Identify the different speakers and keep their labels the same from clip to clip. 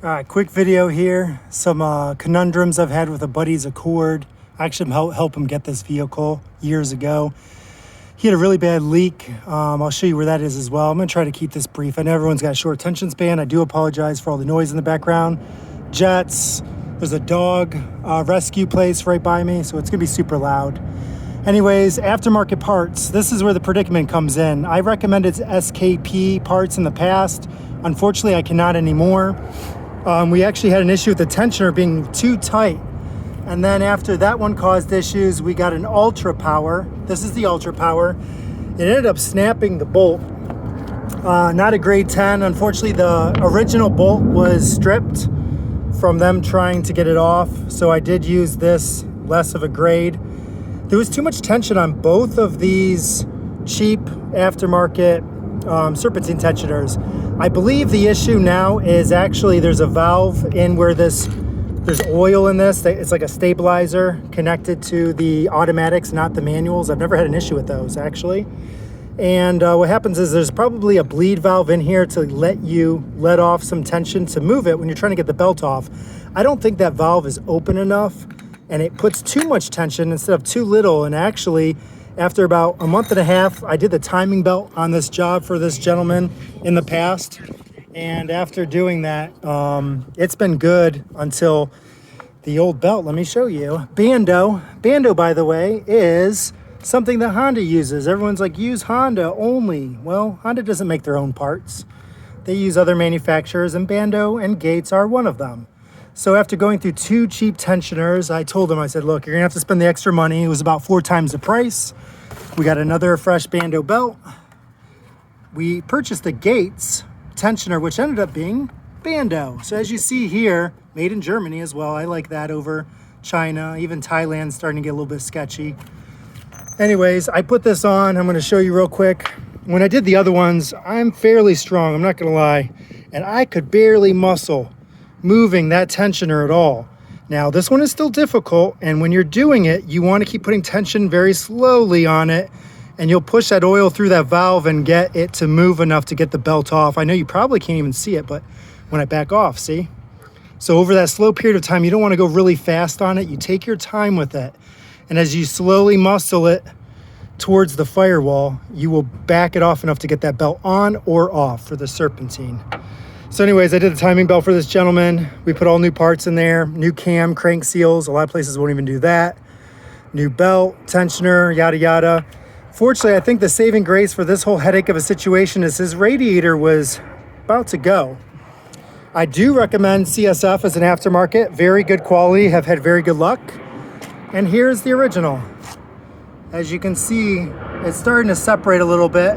Speaker 1: All right, quick video here. Some conundrums I've had with a buddy's Accord. I actually helped him get this vehicle years ago. He had a really bad leak. I'll show you where that is as well. I'm gonna try to keep this brief. I know everyone's got a short attention span. I do apologize for all the noise in the background. Jets, there's a dog rescue place right by me, so it's gonna be super loud. Anyways, aftermarket parts. This is where the predicament comes in. I recommended SKP parts in the past. Unfortunately, I cannot anymore. We actually had an issue with the tensioner being too tight. And then after that one caused issues, we got an Ultra Power. This is the Ultra Power. It ended up snapping the bolt. Not a grade 10. Unfortunately, the original bolt was stripped from them trying to get it off. So I did use this less of a grade. There was too much tension on both of these cheap aftermarket serpentine tensioners. I believe the issue now is actually there's a valve in where there's oil in this. It's like a stabilizer connected to the automatics, not the manuals. I've never had an issue with those actually. And what happens is there's probably a bleed valve in here to let off some tension to move it when you're trying to get the belt off. I don't think that valve is open enough and it puts too much tension instead of too little. And actually, after about a month and a half, I did the timing belt on this job for this gentleman in the past. And after doing that, it's been good until the old belt. Let me show you. Bando. Bando, by the way, is something that Honda uses. Everyone's like, use Honda only. Well, Honda doesn't make their own parts. They use other manufacturers, and Bando and Gates are one of them. So after going through two cheap tensioners, I told him, I said, look, you're gonna have to spend the extra money. It was about 4 times the price. We got another fresh Bando belt. We purchased the Gates tensioner, which ended up being Bando. So as you see here, made in Germany as well. I like that over China. Even Thailand's starting to get a little bit sketchy. Anyways, I put this on. I'm gonna show you real quick. When I did the other ones, I'm fairly strong, I'm not gonna lie. And I could barely muscle moving that tensioner at all. Now this one is still difficult, and when you're doing it, you want to keep putting tension very slowly on it, and you'll push that oil through that valve and get it to move enough to get the belt off. I know you probably can't even see it, but when I back off, see? So over that slow period of time, you don't want to go really fast on it. You take your time with it, and as you slowly muscle it towards the firewall, you will back it off enough to get that belt on or off for the serpentine. So anyways, I did the timing belt for this gentleman. We put all new parts in there, new cam, crank seals. A lot of places won't even do that. New belt, tensioner, yada, yada. Fortunately, I think the saving grace for this whole headache of a situation is his radiator was about to go. I do recommend CSF as an aftermarket. Very good quality, have had very good luck. And here's the original. As you can see, it's starting to separate a little bit.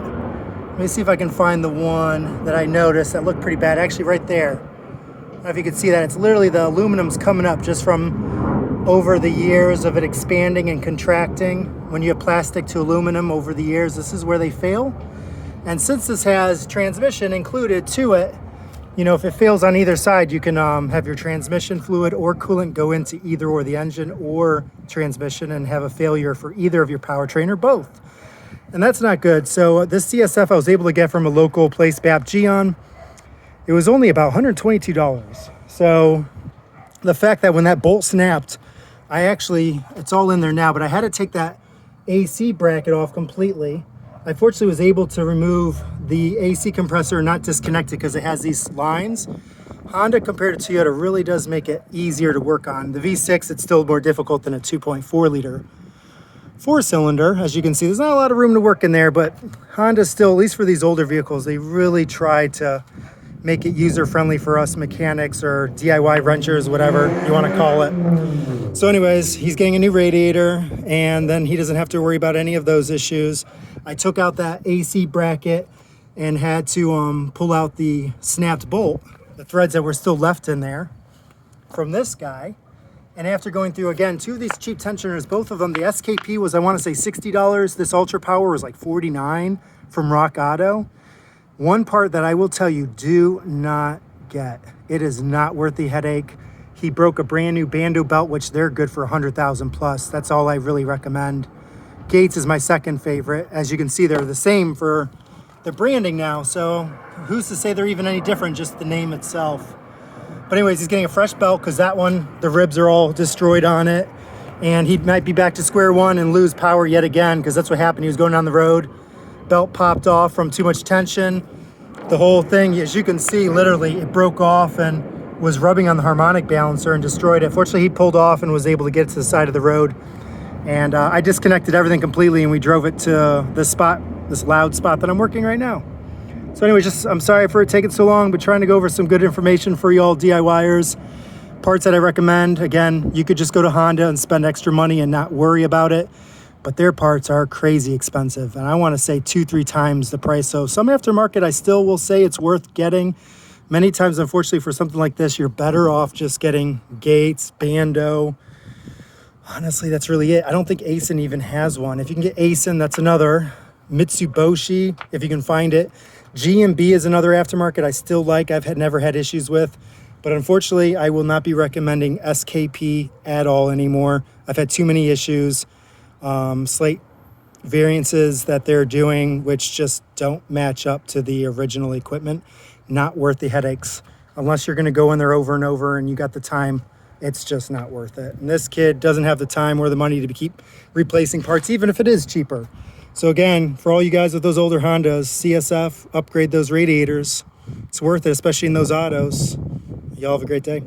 Speaker 1: Let me see if I can find the one that I noticed that looked pretty bad. Actually, right there. I don't know if you can see that. It's literally the aluminum's coming up just from over the years of it expanding and contracting. When you have plastic to aluminum over the years, this is where they fail. And since this has transmission included to it, you know, if it fails on either side, you can have your transmission fluid or coolant go into either or the engine or transmission and have a failure for either of your powertrain or both. And that's not good. So this CSF I was able to get from a local place, BAP Geon. It was only about $122. So the fact that when that bolt snapped, it's all in there now, but I had to take that AC bracket off completely. I fortunately was able to remove the AC compressor and not disconnect it because it has these lines. Honda compared to Toyota really does make it easier to work on. The V6, it's still more difficult than a 2.4 liter. 4-cylinder, as you can see, there's not a lot of room to work in there, but Honda still, at least for these older vehicles, they really try to make it user-friendly for us mechanics or DIY wrenchers, whatever you want to call it. So anyways, he's getting a new radiator, and then he doesn't have to worry about any of those issues. I took out that AC bracket and had to pull out the snapped bolt, the threads that were still left in there from this guy. And after going through, again, 2 of these cheap tensioners, both of them, the SKP was, I want to say, $60. This Ultra Power was like $49 from Rock Auto. One part that I will tell you, do not get. It is not worth the headache. He broke a brand new Bando belt, which they're good for 100,000 plus. That's all I really recommend. Gates is my second favorite. As you can see, they're the same for the branding now. So who's to say they're even any different, just the name itself. But anyways, he's getting a fresh belt because that one, the ribs are all destroyed on it. And he might be back to square one and lose power yet again, because that's what happened. He was going down the road, belt popped off from too much tension. The whole thing, as you can see, literally it broke off and was rubbing on the harmonic balancer and destroyed it. Fortunately, he pulled off and was able to get to the side of the road. And I disconnected everything completely, and we drove it to this spot, this loud spot that I'm working right now. So anyway, I'm sorry for it taking so long, but trying to go over some good information for y'all DIYers. Parts that I recommend. Again, you could just go to Honda and spend extra money and not worry about it, but their parts are crazy expensive, and I want to say 2-3 times the price. So some aftermarket, I still will say it's worth getting. Many times, unfortunately, for something like this, you're better off just getting Gates, Bando. Honestly, that's really it. I don't think Asen even has one. If you can get Asen, that's another. Mitsubishi, if you can find it. G&B is another aftermarket I still like. Never had issues with. But unfortunately, I will not be recommending SKP at all anymore. I've had too many issues. Slight variances that they're doing, which just don't match up to the original equipment. Not worth the headaches. Unless you're going to go in there over and over and you got the time, it's just not worth it. And this kid doesn't have the time or the money to keep replacing parts, even if it is cheaper. So again, for all you guys with those older Hondas, CSF, upgrade those radiators. It's worth it, especially in those autos. Y'all have a great day.